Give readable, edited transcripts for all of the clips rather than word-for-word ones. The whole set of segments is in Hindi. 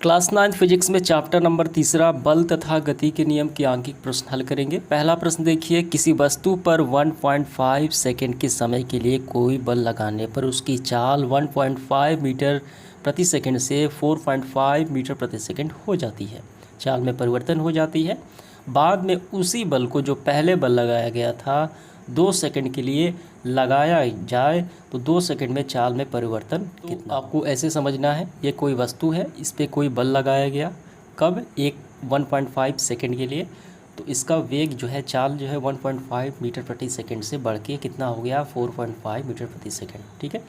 क्लास 9 फिजिक्स में चैप्टर नंबर 3 बल तथा गति के नियम के आंकिक प्रश्न हल करेंगे। पहला प्रश्न देखिए, किसी वस्तु पर 1.5 सेकंड के समय के लिए कोई बल लगाने पर उसकी चाल 1.5 मीटर प्रति सेकंड से 4.5 मीटर प्रति सेकंड हो जाती है। चाल में परिवर्तन हो जाती है। बाद में उसी बल को जो पहले बल लगाया गया था 2 सेकंड के लिए लगाया जाए तो 2 सेकंड में चाल में परिवर्तन कितना। आपको ऐसे समझना है, ये कोई वस्तु है, इस पर कोई बल लगाया गया कब, 1.5 सेकंड के लिए, तो इसका वेग जो है, चाल जो है 1.5 मीटर प्रति सेकंड से बढ़ के कितना हो गया, 4.5 मीटर प्रति सेकंड। ठीक है,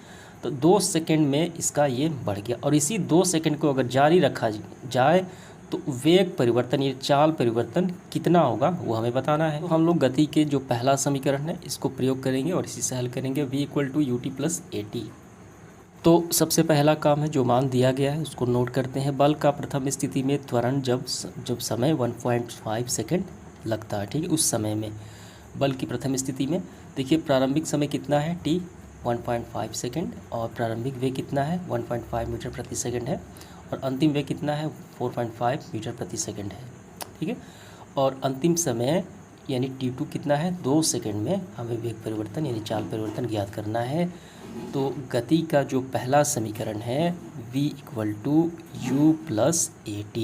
तो 2 सेकंड में इसका ये बढ़ गया और इसी 2 सेकंड को अगर जारी रखा जाए तो वेग परिवर्तन, ये चाल परिवर्तन कितना होगा वो हमें बताना है। तो हम लोग गति के जो पहला समीकरण है इसको प्रयोग करेंगे और इसी से हल करेंगे। v = ut + at। तो सबसे पहला काम है, जो मान दिया गया है उसको नोट करते हैं। बल का प्रथम स्थिति में त्वरण जब समय 1.5 सेकंड लगता है, ठीक है, उस समय में बल की प्रथम स्थिति में देखिए प्रारंभिक समय कितना है, t 1.5 सेकंड, और प्रारंभिक वेग कितना है 1.5 मीटर प्रति सेकंड है, और अंतिम वेग कितना है 4.5 मीटर प्रति सेकंड है। ठीक है, और अंतिम समय यानी t2 कितना है, 2 सेकंड में हमें वेग परिवर्तन यानी चाल परिवर्तन ज्ञात करना है। तो गति का जो पहला समीकरण है v = u + at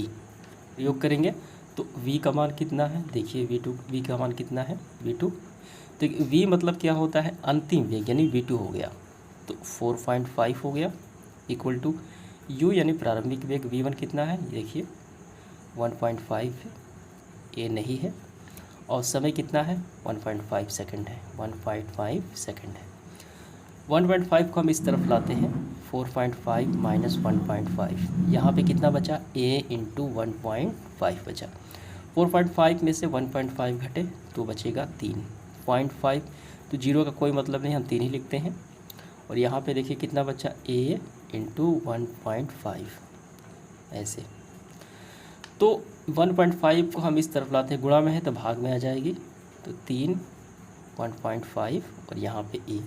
प्रयोग करेंगे। तो v का मान कितना है, देखिए v का मान कितना है, v2। तो v मतलब क्या होता है, अंतिम वेग यानी v2 हो गया, तो 4.5 हो गया, इक्वल टू u यानी प्रारंभिक वेग v1 कितना है, देखिए 1.5 ये नहीं है, और समय कितना है 1.5 सेकंड है, 1.5 सेकंड है। 1.5 को हम इस तरफ लाते हैं, 4.5 - 1.5, यहाँ पे कितना बचा, a × 1.5 बचा। 4.5 में से 1.5 घटे तो बचेगा 3.5, तो 0 का कोई मतलब नहीं, हम 3 ही लिखते हैं। और यहाँ पे देखिए कितना बचा, a × 1.5 ऐसे। तो 1.5 को हम इस तरफ लाते हैं, गुणा में है तो भाग में आ जाएगी, तो 3 1.5 और यहाँ पे a,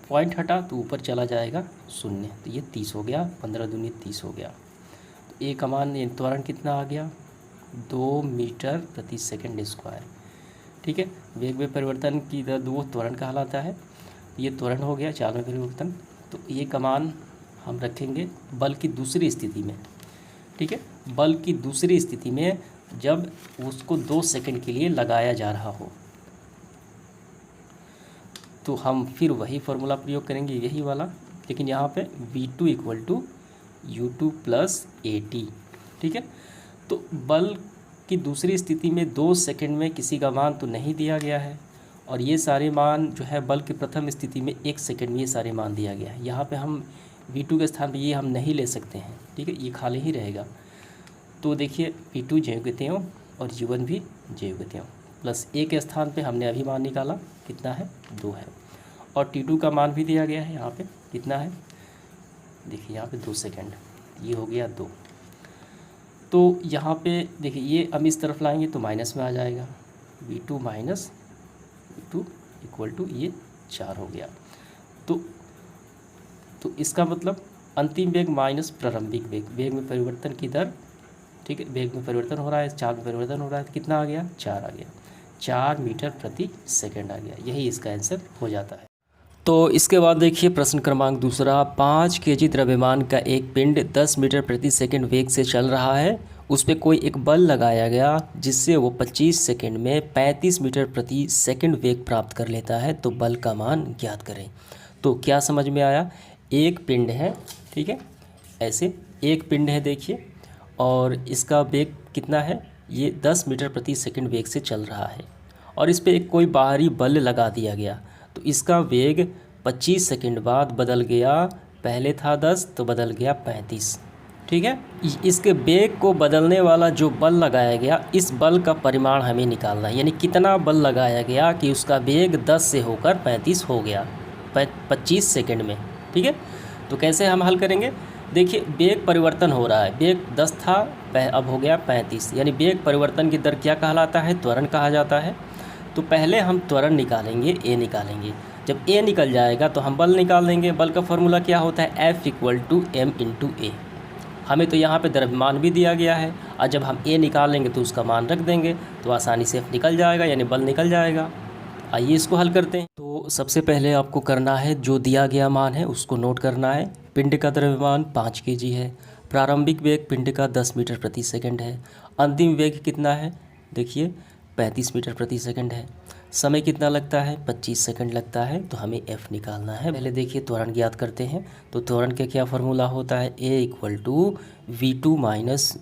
पॉइंट हटा तो ऊपर चला जाएगा 0, तो ये 30 हो गया, 15 दूनी 30 हो गया। तो a का मान त्वरण कितना आ गया, 2 मीटर प्रति सेकंड स्क्वायर। ठीक है, वेग में परिवर्तन की दर 2 त्वरण कहलाता है, ये त्वरण हो गया, चाल में परिवर्तन। तो ये का मान हम रखेंगे बल की दूसरी स्थिति में। ठीक है, बल की दूसरी स्थिति में जब उसको 2 सेकंड के लिए लगाया जा रहा हो, तो हम फिर वही फार्मूला प्रयोग करेंगे, यही वाला, लेकिन यहाँ पे v2 = u2 + at। ठीक है, तो बल की दूसरी स्थिति में 2 सेकंड में किसी का मान तो नहीं दिया गया है, और ये सारे मान जो है बल की प्रथम स्थिति में 1 सेकंड में ये सारे मान दिया गया है। यहाँ पे हम v2 के स्थान पे ये हम नहीं ले सकते हैं, ठीक है, ये खाली ही रहेगा। तो देखिए v2 ज्यों और u1 भी ज्यों, प्लस a के स्थान पे हमने अभी मान निकाला, कितना है 2 है, और t2 का मान भी दिया गया है, यहाँ पे कितना है, देखिए यहाँ पे 2 सेकंड, ये हो गया 2। तो यहाँ पे देखिए ये हम इस तरफ लाएंगे तो माइनस में आ जाएगा, v2 - v2 = ये 4 हो गया। तो इसका मतलब अंतिम वेग माइनस प्रारंभिक वेग, वेग में परिवर्तन की दर, ठीक है, वेग में परिवर्तन हो रहा है, चाल में परिवर्तन हो रहा है, तो कितना आ गया, 4 आ गया, 4 मीटर प्रति सेकंड आ गया, यही इसका आंसर हो जाता है। तो इसके बाद देखिए प्रश्न क्रमांक 2, 5 kg द्रव्यमान का एक पिंड 10 मीटर प्रति सेकंड वेग से चल रहा है, उस पर कोई एक बल लगाया गया जिससे वो 25 सेकंड में 35 मीटर प्रति सेकंड वेग प्राप्त कर लेता है, तो बल का मान ज्ञात करें। तो क्या समझ में आया, एक पिंड है, ठीक है, ऐसे एक पिंड है देखिए, और इसका वेग कितना है, ये 10 मीटर प्रति सेकंड वेग से चल रहा है, और इस पर एक कोई बाहरी बल लगा दिया गया, तो इसका वेग 25 सेकंड बाद बदल गया, पहले था 10 तो बदल गया 35। ठीक है, इसके वेग को बदलने वाला जो बल लगाया गया, इस बल का परिमाण हमें निकालना है, यानी कितना बल लगाया गया कि उसका वेग 10 से होकर 35 हो गया 25 सेकंड में। ठीक है, तो कैसे हम हल करेंगे, देखिए वेग परिवर्तन हो रहा है, वेग 10 था अब हो गया 35, यानी वेग परिवर्तन की दर क्या कहलाता है, त्वरण कहा जाता है। तो पहले हम त्वरण निकालेंगे, a निकालेंगे, जब a निकल जाएगा तो हम बल निकाल देंगे। बल का फॉर्मूला क्या होता है, F = m × a। हमें तो यहाँ पे द्रव्यमान भी दिया गया है, और जब हम ए निकालेंगे तो उसका मान रख देंगे तो आसानी से निकल जाएगा, यानी बल निकल जाएगा। आइए इसको हल करते हैं। तो सबसे पहले आपको करना है, जो दिया गया मान है उसको नोट करना है। पिंड का द्रव्यमान 5 kg है, प्रारंभिक वेग पिंड का 10 मीटर प्रति सेकंड है, अंतिम वेग कितना है देखिए 35 मीटर प्रति सेकंड है, समय कितना लगता है 25 सेकंड लगता है। तो हमें f निकालना है। पहले देखिए त्वरण ज्ञात करते हैं। तो त्वरण का क्या फार्मूला होता है, a = v2 माइनस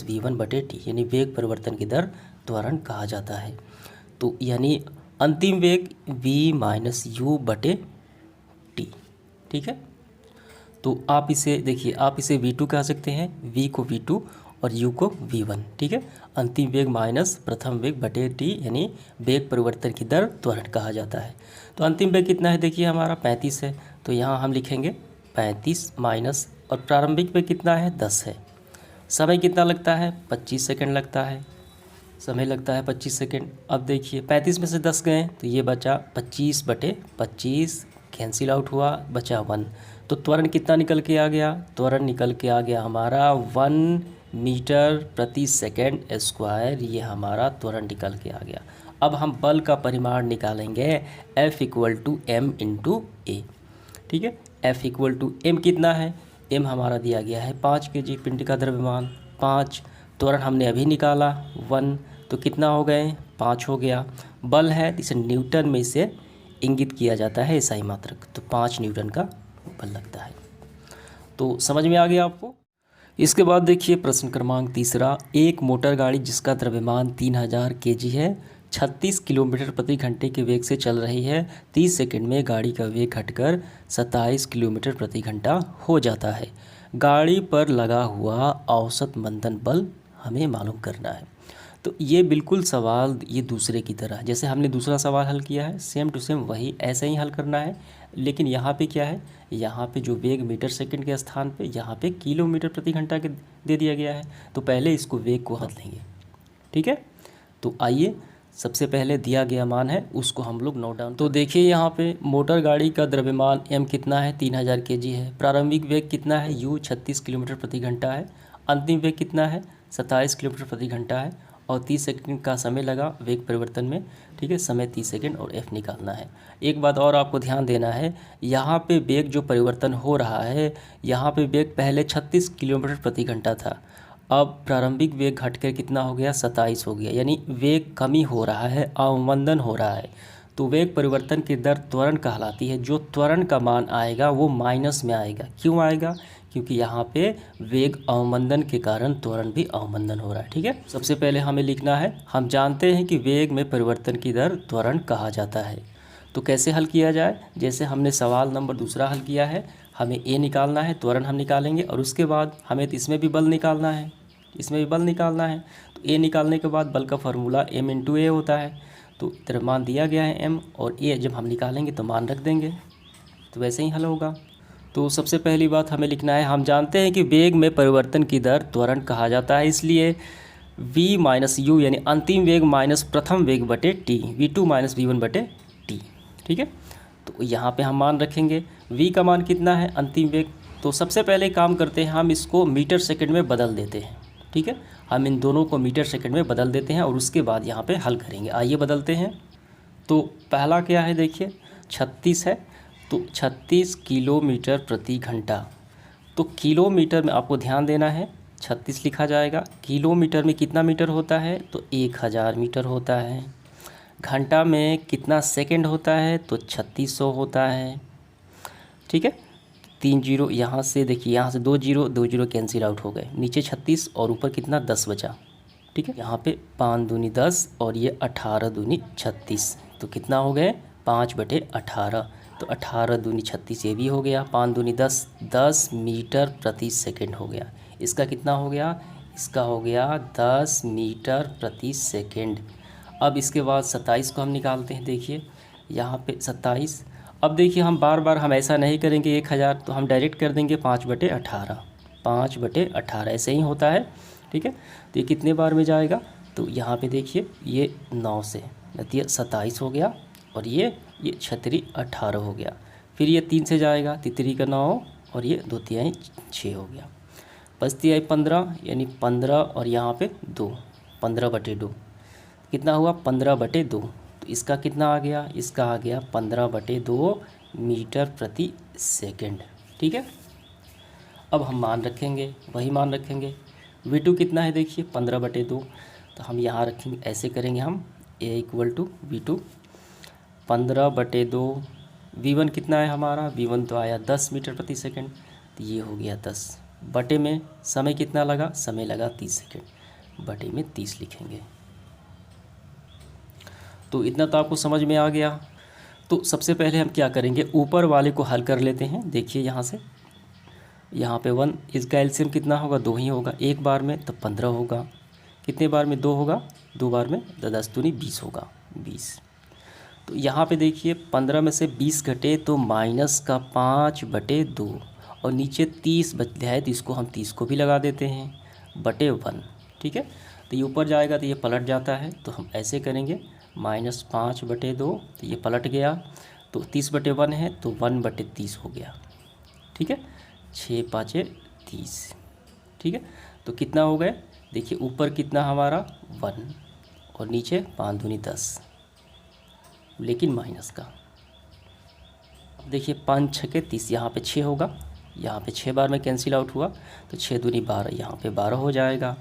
v1 बटे टी, यानी वेग परिवर्तन की दर त्वरण कहा जाता है। तो यानी अंतिम वेग v माइनस u बटे टी, ठीक है। तो आप इसे देखिए, आप इसे v2 कह सकते हैं, v को v2 और u को v1, ठीक है। अंतिम वेग माइनस प्रथम वेग बटे टी, यानी वेग परिवर्तन की दर त्वरण कहा जाता है। तो अंतिम वेग कितना है देखिए हमारा 35 है, तो यहाँ हम लिखेंगे 35 माइनस, और प्रारंभिक वेग कितना है 10 है। समय कितना लगता है 25 सेकंड लगता है, समय लगता है 25 सेकंड। अब देखिए 35 में से 10 गए तो ये बचा 25 बटे 25, कैंसिल आउट हुआ, बचा 1। तो त्वरण कितना निकल के आ गया, त्वरण निकल के आ गया हमारा 1 मीटर प्रति सेकंड स्क्वायर, ये हमारा त्वरण निकल के आ गया। अब हम बल का परिमाण निकालेंगे, F = m × a, ठीक है। F = m कितना है, m हमारा दिया गया है 5 kg, पिंड का द्रव्यमान 5, त्वरण हमने अभी निकाला 1, तो कितना हो गए 5 हो गया। बल है इसे न्यूटन में इसे इंगित किया जाता है SI मात्रक, तो 5 न्यूटन का बल लगता है। तो समझ में आ गया आपको। इसके बाद देखिए प्रश्न क्रमांक 3, एक मोटर गाड़ी जिसका द्रव्यमान 3000 kg है, 36 किलोमीटर प्रति घंटे के वेग से चल रही है। 30 सेकंड में गाड़ी का वेग घटकर 27 किलोमीटर प्रति घंटा हो जाता है। गाड़ी पर लगा हुआ औसत मंदन बल हमें मालूम करना है। तो ये बिल्कुल सवाल ये दूसरे की तरह, जैसे हमने दूसरा सवाल हल किया है सेम टू सेम वही ऐसे ही हल करना है। लेकिन यहाँ पे क्या है, यहाँ पे जो वेग मीटर सेकंड के स्थान पे यहाँ पे किलोमीटर प्रति घंटा के दे दिया गया है। तो पहले इसको वेग को हल लेंगे, ठीक है। तो आइए सबसे पहले दिया गया मान है उसको हम लोग नोट डाउन। तो देखिए यहाँ पे मोटर गाड़ी का द्रव्यमान m कितना है 3000 kg है, प्रारंभिक वेग कितना है u 36 किलोमीटर प्रति घंटा है, अंतिम वेग कितना है 27 किलोमीटर प्रति घंटा है, और 30 सेकंड का समय लगा वेग परिवर्तन में, ठीक है। समय 30 सेकंड और f निकालना है। एक बात और आपको ध्यान देना है, यहाँ पे वेग जो परिवर्तन हो रहा है, यहाँ पे वेग पहले 36 किलोमीटर प्रति घंटा था, अब प्रारंभिक वेग घटकर कितना हो गया 27 हो गया, यानी वेग कमी हो रहा है, अवमंदन हो रहा है। तो वेग परिवर्तन की दर त्वरण कहलाती है। जो त्वरण का मान आएगा वो माइनस में आएगा। क्यों आएगा, क्योंकि यहाँ पे वेग अवमंदन के कारण त्वरण भी अवमंदन हो रहा है, ठीक है। सबसे पहले हमें लिखना है, हम जानते हैं कि वेग में परिवर्तन की दर त्वरण कहा जाता है। तो कैसे हल किया जाए, जैसे हमने सवाल नंबर दूसरा हल किया है, हमें ए निकालना है, त्वरण हम निकालेंगे, और उसके बाद हमें इसमें भी बल निकालना है, इसमें भी बल निकालना है। तो ए निकालने के बाद बल का फार्मूला m × a होता है। तो द्रव्यमान दिया गया है m, और a जब हम निकालेंगे तो मान रख देंगे, तो वैसे ही हल होगा। तो सबसे पहली बात हमें लिखना है, हम जानते हैं कि वेग में परिवर्तन की दर त्वरण कहा जाता है, इसलिए v माइनस u यानी अंतिम वेग माइनस प्रथम वेग बटे t, v2 माइनस v1 बटे t, ठीक है। तो यहाँ पे हम मान रखेंगे, v का मान कितना है अंतिम वेग। तो सबसे पहले काम करते हैं, हम इसको मीटर सेकंड में बदल देते हैं, ठीक है। हम इन दोनों को मीटर सेकंड में बदल देते हैं और उसके बाद यहाँ पे हल करेंगे। आइए बदलते हैं। तो पहला क्या है देखिए 36 है, तो 36 किलोमीटर प्रति घंटा। तो किलोमीटर में आपको ध्यान देना है 36 लिखा जाएगा, किलोमीटर में कितना मीटर होता है तो 1000 मीटर होता है। घंटा में कितना सेकंड होता है तो 3600 होता है, ठीक है। 3 जीरो यहाँ से देखिए, यहाँ से 2 जीरो कैंसिल आउट हो गए, नीचे 36 और ऊपर कितना 10 बचा, ठीक है। यहाँ पे 5 दूनी 10 और ये 18 दूनी 36, तो कितना हो गए 5/18। तो 18 दूनी 36 ये भी हो गया, 5 दूनी 10, 10 मीटर प्रति सेकंड हो गया। इसका कितना हो गया, इसका हो गया 10 मीटर प्रति सेकंड। अब इसके बाद 27 को हम निकालते हैं, देखिए यहाँ पे 27। अब देखिए हम बार बार हम ऐसा नहीं करेंगे 1000, तो हम डायरेक्ट कर देंगे 5/18, 5/18 ऐसे ही होता है, ठीक है। तो ये कितने बार में जाएगा, तो यहाँ पे देखिए ये 9 से नतीजा 27 हो गया, और ये 6 18 हो गया। फिर ये 3 से जाएगा, 3 का 9 और ये 2 तिहाई 6 हो गया। बचती आई 15, यानी 15 और यहाँ पे 2, 15/2 कितना हुआ 15/2। तो इसका कितना आ गया, इसका आ गया 15/2 मीटर प्रति सेकंड। ठीक है, अब हम मान रखेंगे, वही मान रखेंगे। V2 कितना है देखिए 15/2, तो हम यहाँ रखेंगे, ऐसे करेंगे हम A = V2 15/2। V1 कितना है हमारा, V1 तो आया 10 मीटर प्रति सेकंड, तो ये हो गया 10 बटे में समय कितना लगा, समय लगा 30 सेकंड, बटे में 30 लिखेंगे। तो इतना तो आपको समझ में आ गया। तो सबसे पहले हम क्या करेंगे, ऊपर वाले को हल कर लेते हैं। देखिए यहाँ से, यहाँ पे 1, इसका एलसीएम कितना होगा, 2 ही होगा, एक बार में तो 15 होगा, कितने बार में 2 होगा, 2 बार में 10 दूनी 20 होगा, 20। तो यहाँ पे देखिए 15 में से 20 घटे तो -5/2 और नीचे 30 बच गया है, तो इसको हम 30 को भी लगा देते हैं बटे 1। ठीक है, तो ये ऊपर जाएगा तो ये पलट जाता है, तो हम ऐसे करेंगे -5/2, तो ये पलट गया, तो 30/1 है तो 1/30 हो गया। ठीक है, 6 5 30। ठीक है, तो कितना हो गए, देखिए ऊपर कितना हमारा 1 और नीचे 5 दूनी 10, लेकिन माइनस का। अब देखिए 5 6 के 30, यहाँ पे 6 होगा, यहाँ पे 6 बार में कैंसिल आउट हुआ, तो 6 दूनी 12, यहाँ पे 12 हो जाएगा,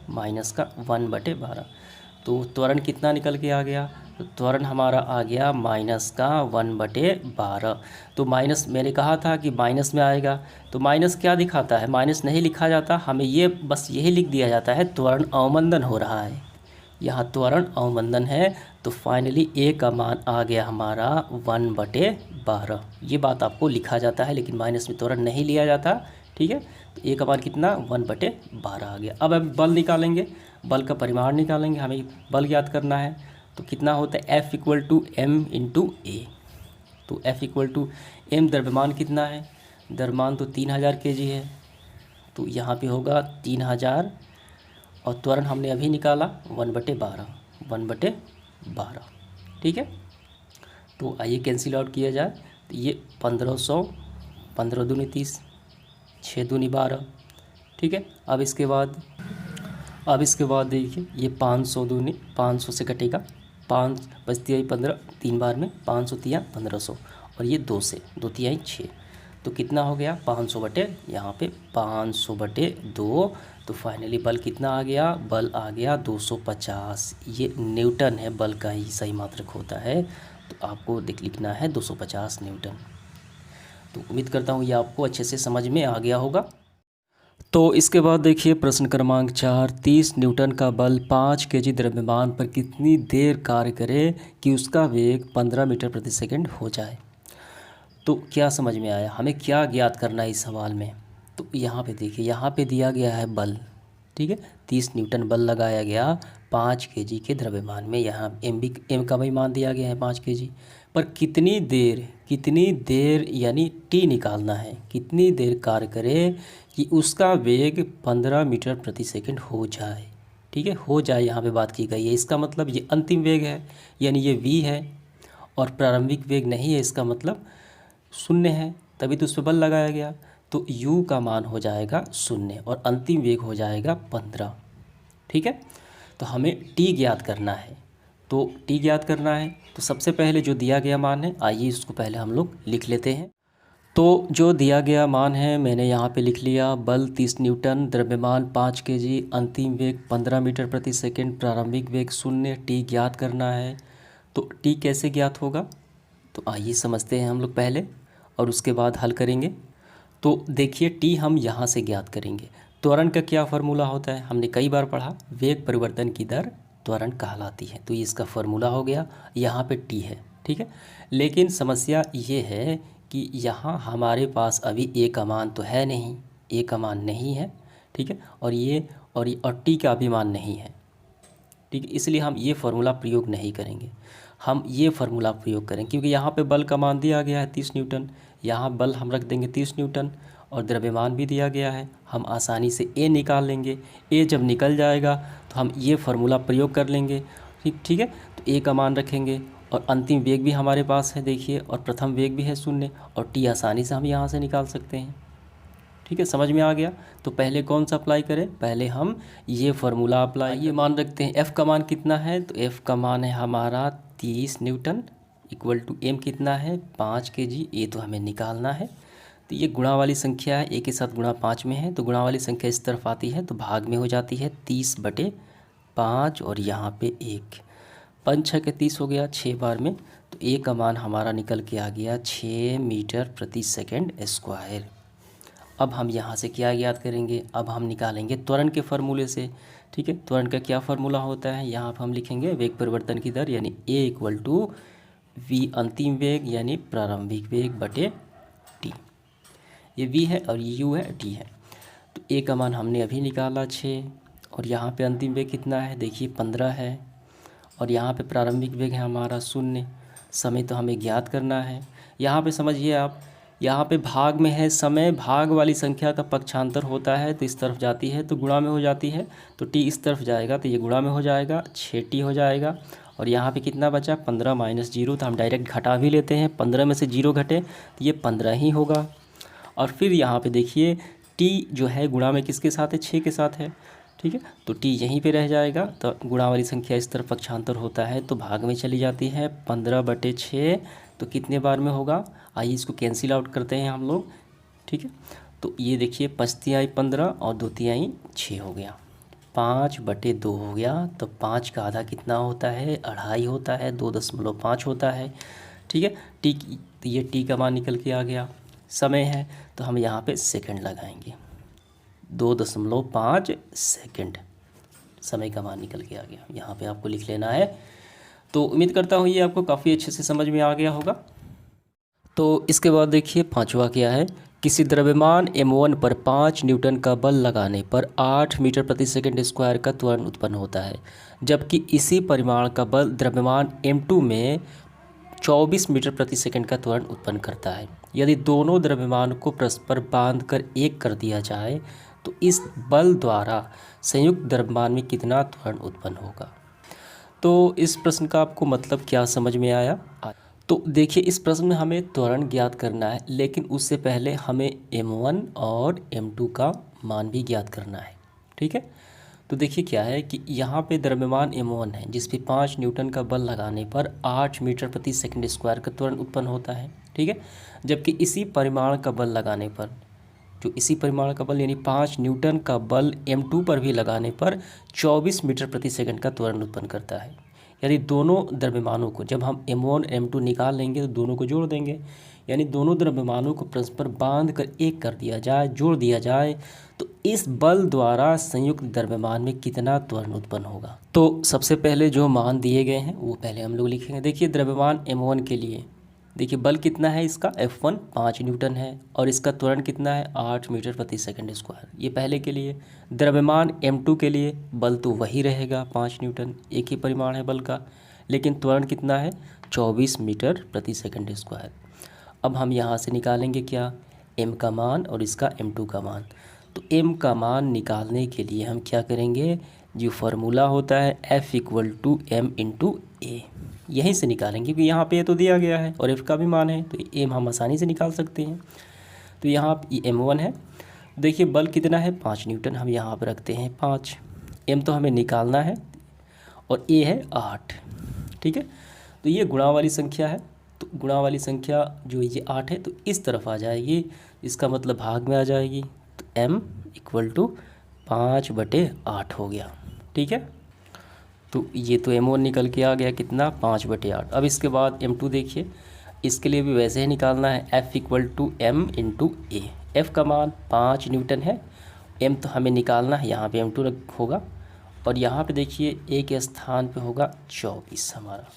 माइनस का 1/12। तो त्वरण कितना निकल के आ गया, तो त्वरण हमारा आ गया माइनस का 1/12। तो माइनस मैंने कहा था कि माइनस में आएगा, तो माइनस क्या दिखाता है, माइनस नहीं लिखा जाता, हमें ये बस यही लिख दिया जाता है त्वरण अवमंदन हो रहा है, यहाँ त्वरण अवमंदन है। तो फाइनली ए का मान आ गया हमारा 1/12। ये बात आपको लिखा जाता है, लेकिन माइनस में त्वरण नहीं लिया जाता। ठीक है, तो ए का मान कितना 1/12 आ गया। अब हम बल निकालेंगे, बल का परिमाण निकालेंगे, हमें बल ज्ञात करना है। तो कितना होता है F = m × A। तो F = m, द्रव्यमान कितना है, द्रव्यमान तो 3000 kg है, तो यहाँ पे होगा 3000, और त्वरण हमने अभी निकाला 1/12, 1/12। ठीक है, तो आइए कैंसिल आउट किया जाए, तो ये 1500, 15 दूनी 30, 6 दूनी 12। ठीक है, अब इसके बाद देखिए ये 500 दूनी 500 से कटेगा, 5 बचती है 15, 3 बार में 500 तिया 1500, और ये 2 से 2 तिहाई 6, तो कितना हो गया 500 बटे यहाँ पे 500/2। तो फाइनली बल कितना आ गया, बल आ गया 250। ये न्यूटन है, बल का ही सही मात्रक होता है, तो आपको लिखना है 250 न्यूटन। तो उम्मीद करता हूँ ये आपको अच्छे से समझ में आ गया होगा। तो इसके बाद देखिए प्रश्न क्रमांक 4, 30 न्यूटन का बल 5 kg द्रव्यमान पर कितनी देर कार्य करे कि उसका वेग 15 मीटर प्रति सेकंड हो जाए। तो क्या समझ में आया, हमें क्या ज्ञात करना है इस सवाल में। तो यहाँ पे देखिए, यहाँ पे दिया गया है बल, ठीक है, 30 न्यूटन बल लगाया गया 5 kg के द्रव्यमान में, यहाँ एम का भी मान दिया गया है 5 kg, पर कितनी देर यानी टी निकालना है, कितनी देर कार्य करे कि उसका वेग 15 मीटर प्रति सेकंड हो जाए। ठीक है, हो जाए यहाँ पे बात की गई है, इसका मतलब ये अंतिम वेग है, यानी ये v है, और प्रारंभिक वेग नहीं है, इसका मतलब 0 है, तभी तो उस पर बल लगाया गया। तो u का मान हो जाएगा 0 और अंतिम वेग हो जाएगा 15। ठीक है, तो हमें t ज्ञात करना है। तो t ज्ञात करना है, तो सबसे पहले जो दिया गया मान है, आइए इसको पहले हम लोग लिख लेते हैं। तो जो दिया गया मान है मैंने यहाँ पे लिख लिया, बल 30 न्यूटन, द्रव्यमान 5 kg, अंतिम वेग 15 मीटर प्रति सेकंड, प्रारंभिक वेग 0, t ज्ञात करना है। तो t कैसे ज्ञात होगा, तो आइए समझते हैं हम लोग पहले, और उसके बाद हल करेंगे। तो देखिए t हम यहाँ से ज्ञात करेंगे। त्वरण का क्या फार्मूला होता है, हमने कई बार पढ़ा, वेग परिवर्तन की दर त्वरण कहलाती है। तो ये इसका फार्मूला हो गया, यहाँ पे t है। ठीक है, लेकिन समस्या ये है कि यहाँ हमारे पास अभी a का मान तो है नहीं, a का मान नहीं है। ठीक है, और t का भी मान नहीं है। ठीक है, इसलिए हम ये फार्मूला प्रयोग नहीं करेंगे, हम ये फार्मूला प्रयोग करेंगे, क्योंकि यहाँ पे बल का मान दिया गया है 30 न्यूटन, यहाँ बल हम रख देंगे 30 न्यूटन, और द्रव्यमान भी दिया गया है, हम आसानी से a निकाल लेंगे। a जब निकल जाएगा तो हम ये फार्मूला प्रयोग कर लेंगे। ठीक है, तो a का मान रखेंगे, और अंतिम वेग भी हमारे पास है देखिए, और प्रथम वेग भी है 0, और t आसानी से हम यहाँ से निकाल सकते हैं। ठीक है, समझ में आ गया। तो पहले कौन सा अप्लाई करें, पहले हम ये फार्मूला अप्लाई, ये मान रखते हैं F का मान कितना है, तो F का मान है हमारा 30 न्यूटन इक्वल टू M कितना है 5 kg, ये तो हमें निकालना है। तो ये गुणा वाली संख्या है, एक के साथ गुणा 5 में है, तो गुणा वाली संख्या इस तरफ आती है तो भाग में हो जाती है 30/5 और यहाँ पे 1, 5 6 के 30 हो गया 6 बार में। तो ए का मान हमारा निकल के आ गया 6 मीटर प्रति सेकंड स्क्वायर। अब हम यहाँ से क्या याद करेंगे, अब हम निकालेंगे त्वरण के फार्मूले से। ठीक है, त्वरण का क्या फार्मूला होता है, यहाँ पर हम लिखेंगे वेग परिवर्तन की दर यानी ए इक्वल टू वी अंतिम वेग यानी प्रारंभिक वेग बटे टी। ये वी है और ये यू है, टी है। तो ए का मान हमने अभी निकाला 6 और यहाँ पे अंतिम वेग कितना है, देखिए 15 है और यहाँ पे प्रारंभिक वेग है हमारा 0। समय तो हमें ज्ञात करना है। यहाँ पे समझिए आप, यहाँ पे भाग में है समय, भाग वाली संख्या का पक्षांतर होता है तो इस तरफ जाती है तो गुणा में हो जाती है, तो टी इस तरफ जाएगा तो ये गुणा में हो जाएगा 6t हो जाएगा। और यहाँ पे कितना बचा 15 - 0, तो हम डायरेक्ट घटा भी लेते हैं, 15 में से 0 घटे तो ये 15 ही होगा। और फिर यहाँ पे देखिए टी जो है गुणा में किसके साथ है, 6 के साथ है। ठीक है, तो टी यहीं पे रह जाएगा, तो गुणा वाली संख्या इस तरफ पक्षांतर होता है तो भाग में चली जाती है 15/6, तो कितने बार में होगा, आइए इसको कैंसिल आउट करते हैं हम लोग। ठीक है, तो ये देखिए 5 तिहाई 15 और 2 तिहाई 6 हो गया, 5/2 हो गया। तो 5 का आधा कितना होता है, 2.5 होता है, 2.5 होता है। ठीक है, टी, तो ये टी का मान निकल के आ गया। समय है तो हम यहाँ पे सेकंड लगाएंगे, 2.5 सेकंड समय का मान निकल के आ गया, यहाँ पे आपको लिख लेना है। तो उम्मीद करता हूँ ये आपको काफ़ी अच्छे से समझ में आ गया होगा। तो इसके बाद देखिए पांचवा क्या है, किसी द्रव्यमान m1 पर 5 न्यूटन का बल लगाने पर 8 मीटर प्रति सेकंड स्क्वायर का त्वरण उत्पन्न होता है, जबकि इसी परिमाण का बल द्रव्यमान m2 में 24 मीटर प्रति सेकंड का त्वरण उत्पन्न करता है। यदि दोनों द्रव्यमान को परस्पर बांधकर एक कर दिया जाए तो इस बल द्वारा संयुक्त द्रव्यमान में कितना त्वरण उत्पन्न होगा। तो इस प्रश्न का आपको मतलब क्या समझ में आया। तो देखिए इस प्रश्न में हमें त्वरण ज्ञात करना है, लेकिन उससे पहले हमें m1 और m2 का मान भी ज्ञात करना है। ठीक है, तो देखिए क्या है कि यहाँ पे द्रव्यमान m1 है जिस पे 5 न्यूटन का बल लगाने पर 8 मीटर प्रति सेकंड स्क्वायर का त्वरण उत्पन्न होता है। ठीक है, जबकि इसी परिमाण का बल लगाने पर, जो इसी परिमाण का बल यानी 5 न्यूटन का बल m2 पर भी लगाने पर 24 मीटर प्रति सेकंड का त्वरण उत्पन्न करता है। यदि दोनों द्रव्यमानों को, जब हम m1 m2 निकाल लेंगे तो दोनों को जोड़ देंगे, यानी दोनों द्रव्यमानों को परस्पर बांध कर एक कर दिया जाए, जोड़ दिया जाए, तो इस बल द्वारा संयुक्त द्रव्यमान में कितना त्वरण उत्पन्न होगा। तो सबसे पहले जो मान दिए गए हैं वो पहले हम लोग लिखेंगे। देखिए द्रव्यमान m1 के लिए देखिए बल कितना है इसका, F1 5 न्यूटन है और इसका त्वरण कितना है 8 मीटर प्रति सेकंड स्क्वायर, ये पहले के लिए। द्रव्यमान m2 के लिए बल तो वही रहेगा 5 न्यूटन, एक ही परिमाण है बल का, लेकिन त्वरण कितना है 24 मीटर प्रति सेकंड स्क्वायर। अब हम यहाँ से निकालेंगे क्या, m का मान और इसका m2 का मान। तो m का मान निकालने के लिए हम क्या करेंगे, जो फार्मूला होता है F = m × a, यहीं से निकालेंगे क्योंकि यहाँ पे तो दिया गया है और F का भी मान है तो m हम आसानी से निकाल सकते हैं। तो यहाँ m1 है, देखिए बल कितना है 5 न्यूटन, हम यहाँ पर रखते हैं 5, m तो हमें निकालना है और a है 8। ठीक है, तो ये गुणा वाली संख्या है, तो गुणा वाली संख्या जो ये 8 है तो इस तरफ आ जाएगी, इसका मतलब भाग में आ जाएगी, तो m = 5/8 हो गया। ठीक है, तो ये तो m1 निकल के आ गया कितना 5/8। अब इसके बाद m2 देखिए, इसके लिए भी वैसे ही निकालना है, F = m × a। F का मान 5 न्यूटन है, m तो हमें निकालना है, यहाँ पे m2 होगा और यहाँ पे देखिए a के स्थान पे होगा 24 हमारा।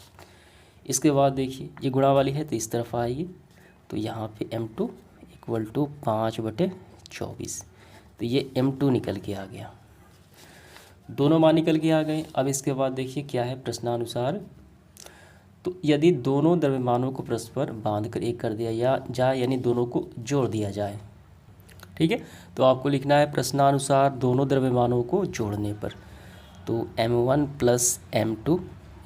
इसके बाद देखिए ये गुणा वाली है तो इस तरफ आएगी, तो यहाँ पे m2 = 5/24, तो ये m2 निकल के आ गया, दोनों मान निकल के आ गए। अब इसके बाद देखिए क्या है प्रश्नानुसार, तो यदि दोनों द्रव्यमानों को परस्पर बांधकर एक कर दिया जाए यानी दोनों को जोड़ दिया जाए। ठीक है, तो आपको लिखना है प्रश्नानुसार दोनों द्रव्यमानों को जोड़ने पर, तो m1 + m2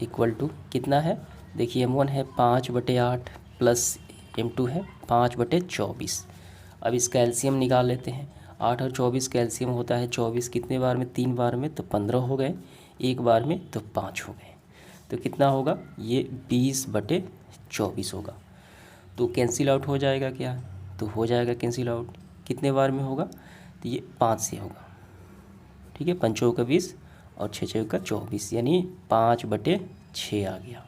= कितना है, देखिए m1 है 5/8 प्लस m2 है 5/24। अब इसका एलसीएम निकाल लेते हैं, 8 और 24 कैल्शियम होता है 24, कितने बार में, 3 बार में, तो 15 हो गए, एक बार में तो 5 हो गए। तो कितना होगा ये 20/24 होगा। तो कैंसिल आउट हो जाएगा क्या, तो हो जाएगा कैंसिल आउट। कितने बार में होगा, तो ये 5 से होगा। ठीक है, 5 चौका 20 और 6 चौका 24, यानी 5/6 आ गया।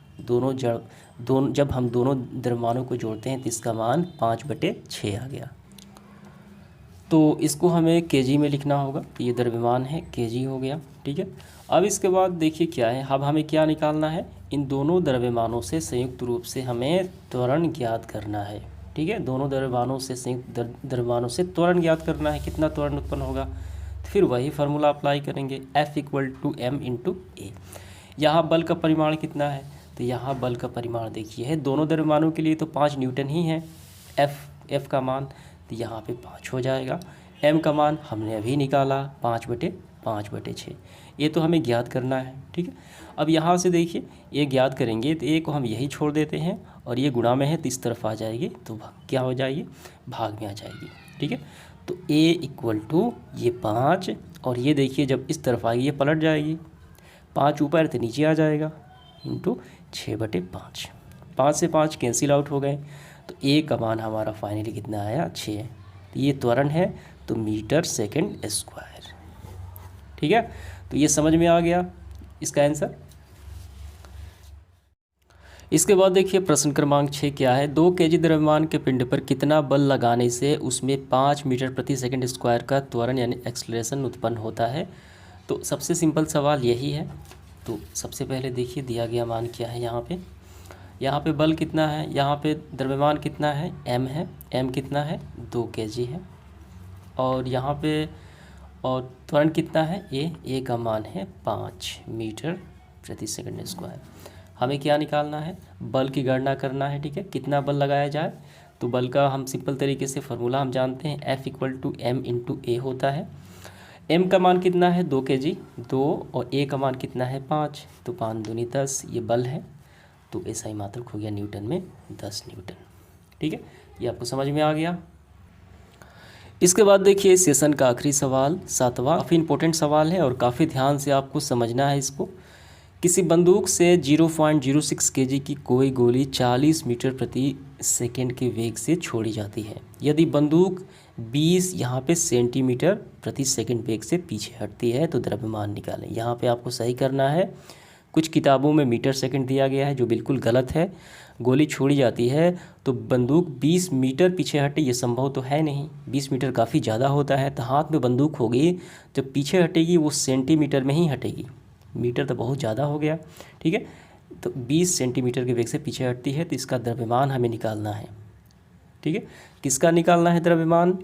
जब हम दोनों द्रव्यमानों को जोड़ते हैं तो इसका मान 5/6 आ गया। तो इसको हमें केजी में लिखना होगा, तो ये द्रव्यमान है, केजी हो गया। ठीक है, अब इसके बाद देखिए क्या है, अब हमें क्या निकालना है, इन दोनों द्रव्यमानों से संयुक्त रूप से हमें त्वरण ज्ञात करना है। ठीक है, दोनों द्रव्यमानों से संयुक्त द्रव्यमानों से त्वरण ज्ञात करना है, कितना त्वरण उत्पन्न होगा। तो फिर वही फार्मूला अप्लाई करेंगे, F = m × a। यहाँ बल का परिमाण कितना है, तो यहाँ बल का परिमाण देखिए है, दोनों द्रव्यमानों के लिए तो 5 न्यूटन ही है F का मान, तो यहाँ पे 5 हो जाएगा। m का मान हमने अभी निकाला 5/6, ये तो हमें ज्ञात करना है। ठीक है, अब यहाँ से देखिए ये ज्ञात करेंगे तो a को हम यही छोड़ देते हैं और ये गुणा में है तो इस तरफ आ जाएगी, तो क्या हो जाएगी, भाग में आ जाएगी। ठीक है, तो a = ये 5 और ये देखिए जब इस तरफ आएगी ये पलट जाएगी, 5 ऊपर तो नीचे आ जाएगा, × 6/5। 5 से 5 कैंसिल आउट हो गए, तो a का मान हमारा फाइनली कितना आया, 6। तो ये त्वरण है, तो मीटर/सेकंड²। ठीक है, तो ये समझ में आ गया इसका आंसर। इसके बाद देखिए प्रश्न क्रमांक 6 क्या है, 2 kg द्रव्यमान के पिंड पर कितना बल लगाने से उसमें 5 मीटर/सेकंड² का त्वरण यानी एक्सेलरेशन उत्पन्न होता है। तो सबसे सिंपल सवाल यही है। तो सबसे पहले देखिए दिया गया मान क्या है, यहाँ पे बल कितना है, यहाँ पे द्रव्यमान कितना है, m है, m कितना है, 2 kg है, और यहाँ पे और त्वरण कितना है, a का मान है 5 मीटर/सेकंड²। हमें क्या निकालना है, बल की गणना करना है। ठीक है, कितना बल लगाया जाए, तो बल का हम सिंपल तरीके से फार्मूला हम जानते हैं, F = m × a होता है। m का मान कितना है, 2 kg, 2, और a का मान कितना है, 5, तो 5 दूनी 10, ये बल है, तो ऐसा ही मात्रक हो गया न्यूटन में 10 न्यूटन। ठीक है, ये आपको समझ में आ गया। इसके बाद देखिए सेशन का आखिरी सवाल 7वां, काफ़ी इंपॉर्टेंट सवाल है और काफ़ी ध्यान से आपको समझना है इसको। किसी बंदूक से 0.06 kg की कोई गोली 40 मीटर/सेकंड के वेग से छोड़ी जाती है। यदि बंदूक 20 यहाँ पे सेंटीमीटर/सेकंड वेग से पीछे हटती है तो द्रव्यमान निकालें। यहाँ पे आपको सही करना है, कुछ किताबों में मीटर/सेकंड दिया गया है जो बिल्कुल गलत है। गोली छोड़ी जाती है तो बंदूक 20 मीटर पीछे हटे, ये संभव तो है नहीं, 20 मीटर काफ़ी ज़्यादा होता है। तो हाथ में बंदूक होगी, जब पीछे हटेगी वो सेंटीमीटर में ही हटेगी, मीटर तो बहुत ज़्यादा हो गया। ठीक है, तो 20 सेंटीमीटर के वेग से पीछे हटती है, तो इसका द्रव्यमान हमें निकालना है। ठीक है, किसका निकालना है द्रव्यमान,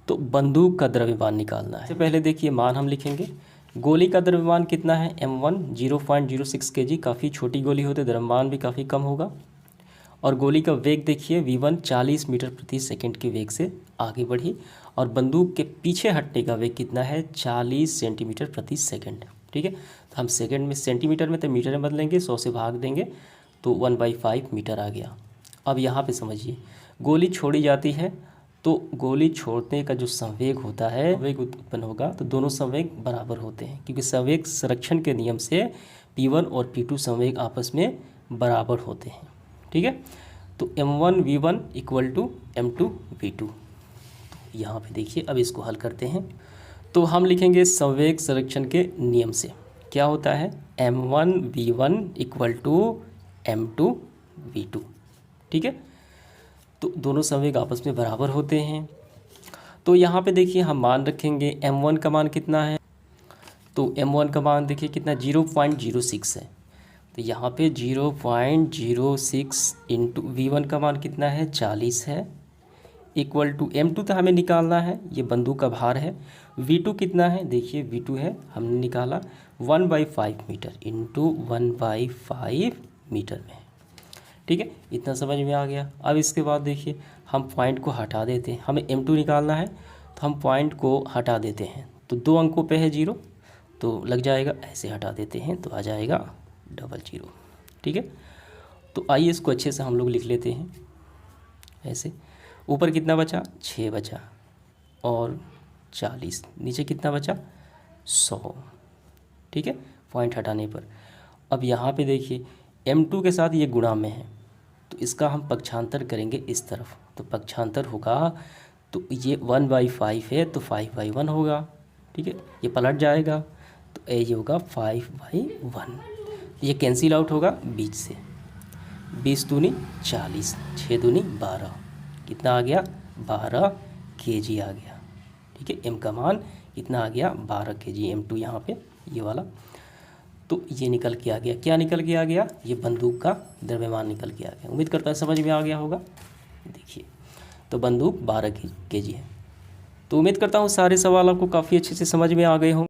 तो बंदूक का द्रव्यमान निकालना है। सबसे पहले देखिए मान हम लिखेंगे, गोली का द्रव्यमान कितना है, m1 0.06 kg, काफ़ी छोटी गोली होती है, द्रव्यमान भी काफ़ी कम होगा। और गोली का वेग देखिए v1 40 मीटर/सेकंड के वेग से आगे बढ़ी, और बंदूक के पीछे हटने का वेग कितना है, 40 सेंटीमीटर/सेकंड। ठीक है, तो हम सेकंड में सेंटीमीटर में तो मीटर में बदलेंगे, 100 से भाग देंगे तो 1/5 मीटर आ गया। अब यहाँ पे समझिए, गोली छोड़ी जाती है तो गोली छोड़ने का जो संवेग होता है, वेग उत्पन्न होगा, तो दोनों संवेग बराबर होते हैं, क्योंकि संवेग संरक्षण के नियम से P1 और P2 संवेग आपस में बराबर होते हैं। ठीक है, तो m1 v1 = m2 v2। यहाँ पे देखिए अब इसको हल करते हैं, तो हम लिखेंगे संवेग संरक्षण के नियम से क्या होता है, m1 v1 = m2 v2। ठीक है, तो दोनों संवेग आपस में बराबर होते हैं। तो यहाँ पे देखिए हम मान रखेंगे, m1 का मान कितना है, तो m1 का मान देखिए कितना, 0.06 है, तो यहाँ पे 0.06 × v1 का मान कितना है, 40 है, इक्वल टू m2 तो हमें निकालना है, ये बंदूक का भार है। v2 कितना है, देखिए v2 है, हमने निकाला 1/5 मीटर × 1/5 मीटर में। ठीक है, इतना समझ में आ गया। अब इसके बाद देखिए हम पॉइंट को हटा देते हैं, हमें m2 निकालना है तो हम पॉइंट को हटा देते हैं, तो 2 अंकों पे है 0 तो लग जाएगा, ऐसे हटा देते हैं तो आ जाएगा 00। ठीक है, तो आइए इसको अच्छे से हम लोग लिख लेते हैं ऐसे। ऊपर कितना बचा, 6 बचा, और 40, नीचे कितना बचा 100, ठीक है, पॉइंट हटाने पर। अब यहाँ पे देखिए m2 के साथ ये गुणा में है तो इसका हम पक्षांतर करेंगे इस तरफ, तो पक्षांतर होगा तो ये 1/5 है तो 5/1 होगा, ठीक है, ये पलट जाएगा तो ये होगा 5/1, ये कैंसिल आउट होगा बीच से, 20 दूनी 40, 6 दूनी 12, कितना आ गया 12 kg आ गया, ठीक है। m का मान कितना आ गया 12 kg, m2 यहाँ पे ये वाला, तो ये निकल के आ गया, क्या निकल के आ गया, ये बंदूक का द्रव्यमान निकल के आ गया। उम्मीद करता है समझ में आ गया होगा। देखिए तो बंदूक 12 kg है। तो उम्मीद करता हूँ सारे सवाल आपको काफ़ी अच्छे से समझ में आ गए हों।